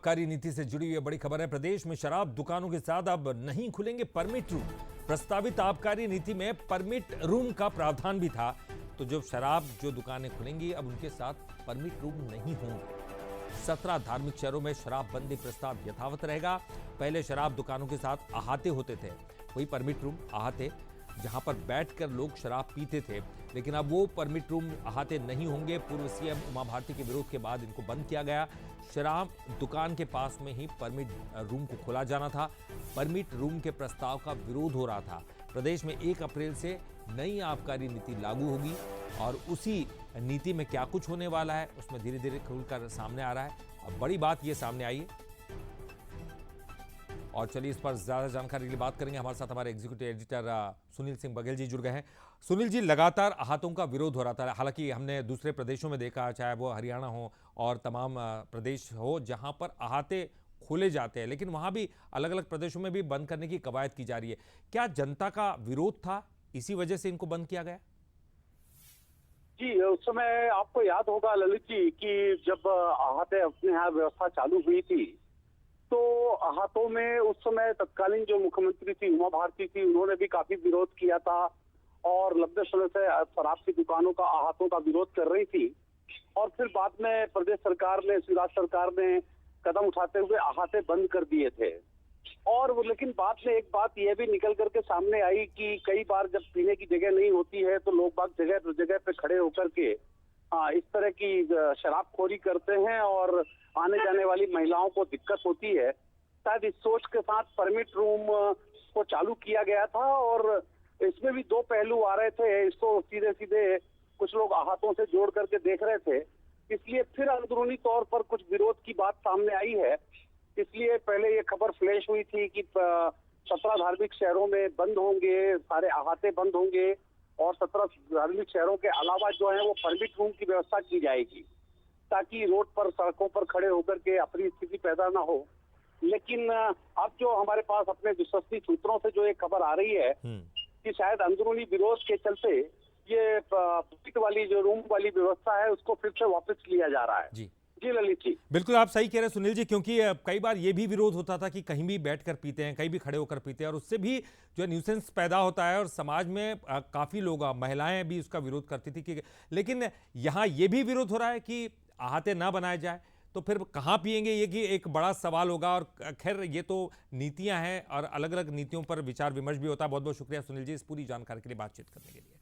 आबकारी नीति से जुड़ी हुई बड़ी खबर है। प्रदेश में शराब दुकानों के साथ अब नहीं खुलेंगे परमिट रूम। प्रस्तावित आबकारी नीति में परमिट रूम का प्रावधान भी था, तो जो शराब दुकानें खुलेंगी अब उनके साथ परमिट रूम नहीं होंगे। 17 धार्मिक शहरों में शराबबंदी प्रस्ताव यथावत रहेगा। पहले शराब दुकानों के साथ अहाते होते थे, वही परमिट रूम अहाते जहां पर बैठकर लोग शराब पीते थे, लेकिन अब वो परमिट रूम अहाते नहीं होंगे। पूर्व सीएम उमा भारती के विरोध के बाद इनको बंद किया गया। शराब दुकान के पास में ही परमिट रूम को खोला जाना था। परमिट रूम के प्रस्ताव का विरोध हो रहा था। प्रदेश में 1 अप्रैल से नई आबकारी नीति लागू होगी और उसी नीति में क्या कुछ होने वाला है उसमें धीरे धीरे खुलकर सामने आ रहा है। अब बड़ी बात ये सामने आई है और चलिए इस पर ज्यादा जानकारी के लिए बात करेंगे। हमारे साथ हमारे एग्जीक्यूटिव एडिटर सुनील सिंह बघेल जी जुड़ गए हैं। सुनील जी, लगातार अहातों का विरोध हो रहा था, हालांकि हमने दूसरे प्रदेशों में देखा, चाहे वो हरियाणा हो और तमाम प्रदेश हो जहां पर अहाते खोले जाते हैं, लेकिन वहां भी अलग अलग प्रदेशों में भी बंद करने की कवायद की जा रही है। क्या जनता का विरोध था, इसी वजह से इनको बंद किया गया? जी, उस समय आपको याद होगा ललित जी कि जब अहाते अपने यहाँ व्यवस्था चालू हुई थी तो अहातों में उस समय तत्कालीन जो मुख्यमंत्री थी उमा भारती थी, उन्होंने भी काफी विरोध किया था और लंबे समय से शराब की दुकानों का अहातों का विरोध कर रही थी। और फिर बाद में प्रदेश सरकार ने, शिवराज सरकार ने कदम उठाते हुए अहाते बंद कर दिए थे। और लेकिन बाद में एक बात यह भी निकल करके सामने आई कि कई बार जब पीने की जगह नहीं होती है तो लोग बाग जगह पे खड़े होकर के इस तरह की शराबखोरी करते हैं और आने जाने वाली महिलाओं को दिक्कत होती है। शायद इस सोच के साथ परमिट रूम को चालू किया गया था और इसमें भी 2 पहलू आ रहे थे। इसको सीधे सीधे कुछ लोग अहातों से जोड़ करके देख रहे थे, इसलिए फिर अंदरूनी तौर पर कुछ विरोध की बात सामने आई है। इसलिए पहले ये खबर फ्लैश हुई थी कि 17 धार्मिक शहरों में बंद होंगे, सारे अहाते बंद होंगे और 17 धार्मिक शहरों के अलावा जो है वो परमिट रूम की व्यवस्था की जाएगी ताकि रोड पर, सड़कों पर खड़े होकर के अपनी स्थिति पैदा ना हो। लेकिन अब जो हमारे पास अपने विश्वसनीय सूत्रों से जो एक खबर आ रही है कि शायद अंदरूनी विरोध के चलते ये परमिट वाली जो रूम वाली व्यवस्था है उसको फिर से वापस लिया जा रहा है। जी ललित जी, बिल्कुल आप सही कह रहे हैं सुनील जी, क्योंकि कई बार ये भी विरोध होता था कि कहीं भी बैठकर पीते हैं, कहीं भी खड़े होकर पीते हैं और उससे भी जो न्यूसेंस पैदा होता है और समाज में काफी लोग, महिलाएं भी उसका विरोध करती थी कि, लेकिन यहाँ ये भी विरोध हो रहा है कि अहाते ना बनाए जाए तो फिर कहाँ पिएंगे, ये कि एक बड़ा सवाल होगा। और खैर ये तो नीतियां हैं और अलग अलग नीतियों पर विचार विमर्श भी होता है। बहुत बहुत शुक्रिया सुनील जी इस पूरी जानकारी के लिए बातचीत करने के लिए।